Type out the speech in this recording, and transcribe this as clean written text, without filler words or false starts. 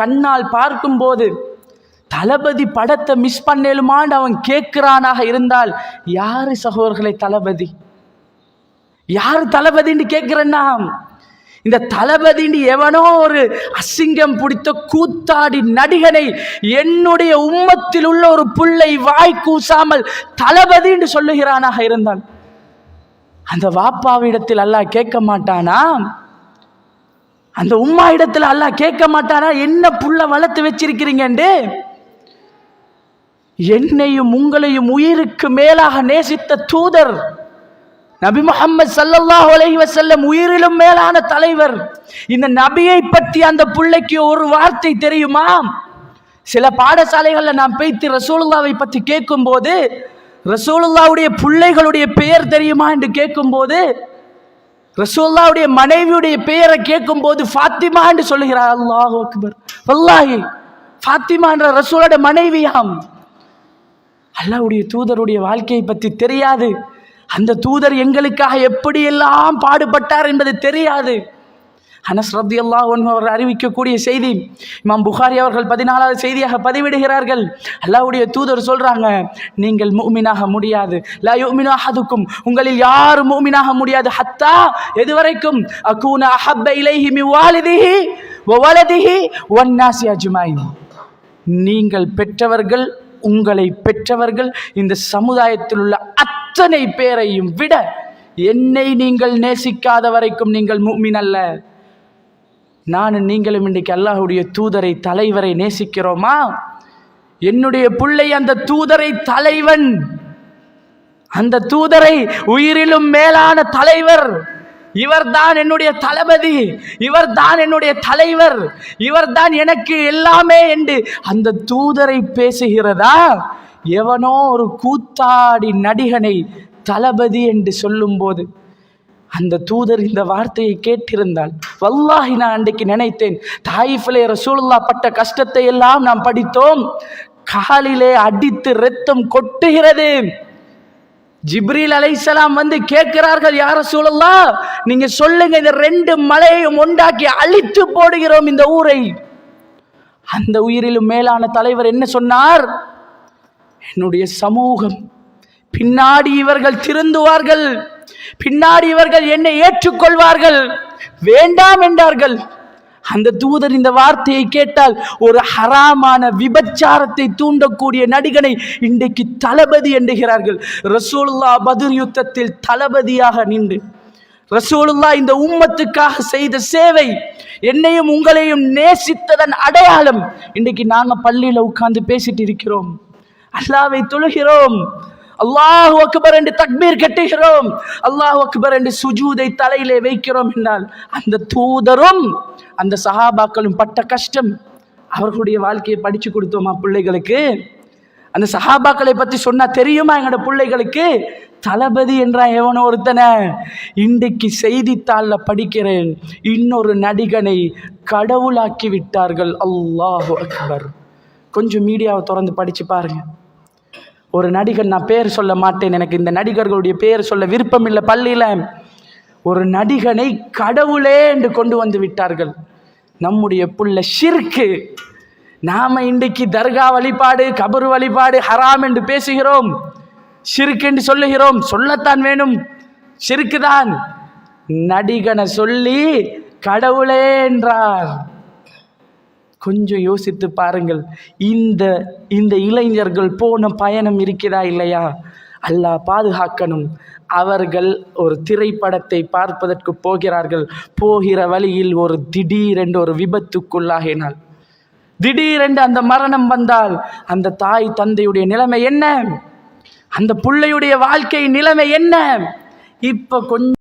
கண்ணால் பார்க்கும்போது தளபதி படத்தை மிஸ் பண்ணலுமான்னு அவன் கேட்கிறானாக இருந்தால், யாரு சகோதரர்களை தளபதி? யாரு தளபதின்னு கேட்கிறேன்னா, இந்த தளபதின்னு எவனோ ஒரு அசிங்கம் பிடித்த கூத்தாடி நடிகனை என்னுடைய உம்மத்தில் உள்ள ஒரு புள்ளை வாய் கூசாமல் தளபதின்னு சொல்லுகிறானாக இருந்தால், அந்த வாப்பாவிடத்தில் அல்லாஹ் கேட்க மாட்டானா? அந்த உம்மா இடத்துல அல்லாஹ் கேட்க மாட்டானா? என்ன புள்ள வளர்த்து வச்சிருக்கிறீங்கன்னு. என்னையும் உங்களையும் உயிருக்கு மேலாக நேசித்த தூதர் நபி முஹம்மது ஸல்லல்லாஹு அலைஹி வஸல்லம், உயிரிலும் மேலான தலைவர். இந்த நபியை பற்றி அந்த பிள்ளைக்கு ஒரு வார்த்தை தெரியுமா? சில பாடசாலைகளில் நான் பேய்த்து ரசூலுல்லாவை பற்றி கேட்கும் போது, ரசூலுல்லாவுடைய பிள்ளைகளுடைய பெயர் தெரியுமா என்று கேட்கும் போது, ரசூலுல்லாவுடைய மனைவியுடைய பெயரை கேட்கும் போது ஃபாத்திமா என்று சொல்லுகிறார். அல்லாஹு அக்பர். வல்லாஹி ஃபாத்திமா என்ற ரசூலுடைய மனைவியாம். அல்லாஹ்வுடைய தூதருடைய வாழ்க்கையை பற்றி தெரியாது. அந்த தூதர் எங்களுக்காக எப்படியெல்லாம் பாடுபட்டார் என்பது தெரியாது. அனஸ் ரலியல்லாஹு அன்ஹு அவர்கள் அறிவிக்கக்கூடிய செய்தி இமாம் புகாரி அவர்கள் 14வது செய்தியாக பதிவிடுகிறார்கள். அல்லாஹ்வுடைய தூதர் சொல்றாங்க, நீங்கள் முஃமினாக முடியாது, லா யுமினு அஹதுக்கும், உங்களில் யாரும் முஃமினாக முடியாது, ஹத்தா எதுவரைக்கும், அகூன அஹப்ப இலைஹி மின் வாலிதிஹி வ வலதிஹி வன் நாஸி அஜ்மாயின், நீங்கள் பெற்றவர்கள், உங்களை பெற்றவர்கள், இந்த சமுதாயத்தில் உள்ள அத்தனை பேரையும் விட என்னை நீங்கள் நேசிக்காத வரைக்கும் நீங்கள் முஃமின் அல்ல. நானும் நீங்களும் இன்றைக்கு அல்லாஹ்வுடைய தூதரை, தலைவரை நேசிக்கிறோமா? என்னுடைய பிள்ளை அந்த தூதரை தலைவன், அந்த தூதரை உயிரிலும் மேலான தலைவர், இவர்தான் என்னுடைய தளபதி, இவர்தான் என்னுடைய தலைவர், இவர்தான் எனக்கு எல்லாமே என்று அந்த தூதரை பேசுகிறதா? எவனோ ஒரு கூத்தாடி நடிகனை தளபதி என்று சொல்லும் போது அந்த தூதர் இந்த வார்த்தையை கேட்டிருந்தால், வல்லாஹி நான் அன்றைக்கு நினைத்தேன், தாயிஃபிலே ரசூலுல்லாஹ் பட்ட கஷ்டத்தை எல்லாம் நாம் படித்தோம். காலிலே அடித்து இரத்தம் கொட்டுகிறது. ஜிப்ரீல் அலைஹிஸ்ஸலாம் வந்து கேட்கிறார்கள், யா ரசூலுல்லாஹ், நீங்க சொல்லுங்க, இந்த 2 மலையையும் ஒன்றாக்கி அழித்து போடுகிறோம் இந்த ஊரை. அந்த உயிரிலும் மேலான தலைவர் என்ன சொன்னார்? என்னுடைய சமூகம் பின்னாடி இவர்கள் திருந்துவார்கள், பின்னாடி இவர்கள் என்னை ஏற்றுக்கொள்வார்கள், வேண்டாம் என்றார்கள். அந்த தூதர் இந்த வார்த்தையை கேட்டால், ஒரு ஹராமான விபச்சாரத்தை தூண்டக்கூடிய நடிகனை இன்றைக்கு தளபதி என்கிறார்கள். ரசூலுல்லாஹ் பத்ர் யுத்தத்தில் தளபதியாக நின்று ரசூலுல்லாஹ் இந்த உம்மத்துக்காக செய்த சேவை, என்னையும் உங்களையும் நேசித்ததன் அடையாளம். இன்றைக்கு நாங்க பள்ளியில உட்கார்ந்து பேசிட்டு இருக்கிறோம், அல்லாஹ்வை தொழுகிறோம், அல்லாஹு அக்பர் என்று தக்பீர் கட்டுகிறோம், அல்லாஹு அக்பர் என்று சுஜூதை தலையிலே வைக்கிறோம் என்றால், அந்த தூதரும் அந்த சஹாபாக்களும் பட்ட கஷ்டம், அவர்களுடைய வாழ்க்கையை படிச்சு கொடுத்தோமா பிள்ளைகளுக்கு? அந்த சஹாபாக்களை பற்றி சொன்னா தெரியுமா எங்களோட பிள்ளைகளுக்கு? தளபதி என்றா எவனோ ஒருத்தனை. இன்றைக்கு செய்தித்தாளில் படிக்கிறேன், இன்னொரு நடிகனை கடவுளாக்கி விட்டார்கள். அல்லாஹு அக்பர். கொஞ்சம் மீடியாவை திறந்து படிச்சு பாருங்க. ஒரு நடிகர், நான் பேர் சொல்ல மாட்டேன், எனக்கு இந்த நடிகர்களுடைய பேர் சொல்ல விருப்பம் இல்லை. பள்ளியில் ஒரு நடிகனை கடவுளே என்று கொண்டு வந்து விட்டார்கள். நம்முடைய புள்ள ஷிர்க்கு. நாம இன்றைக்கு தர்கா வழிபாடு, கபர் வழிபாடு ஹராம் என்று பேசுகிறோம், ஷிர்க் என்று சொல்லுகிறோம். சொல்லத்தான் வேணும், ஷிர்க்கு தான். நடிகனை சொல்லி கடவுளே என்றார். கொஞ்சம் யோசித்து பாருங்கள். இந்த இளைஞர்கள் போன பயணம் இருக்கிறா இல்லையா? அல்லாஹ் பாதுகாக்கணும். அவர்கள் ஒரு திரைப்படத்தை பார்ப்பதற்கு போகிறார்கள். போகிற வழியில் ஒரு திடீரென்று ஒரு விபத்துக்குள்ளாகினால், திடீரென்று அந்த மரணம் வந்தால் அந்த தாய் தந்தையுடைய நிலைமை என்ன? அந்த பிள்ளையுடைய வாழ்க்கை நிலைமை என்ன? இப்ப கொஞ்சம்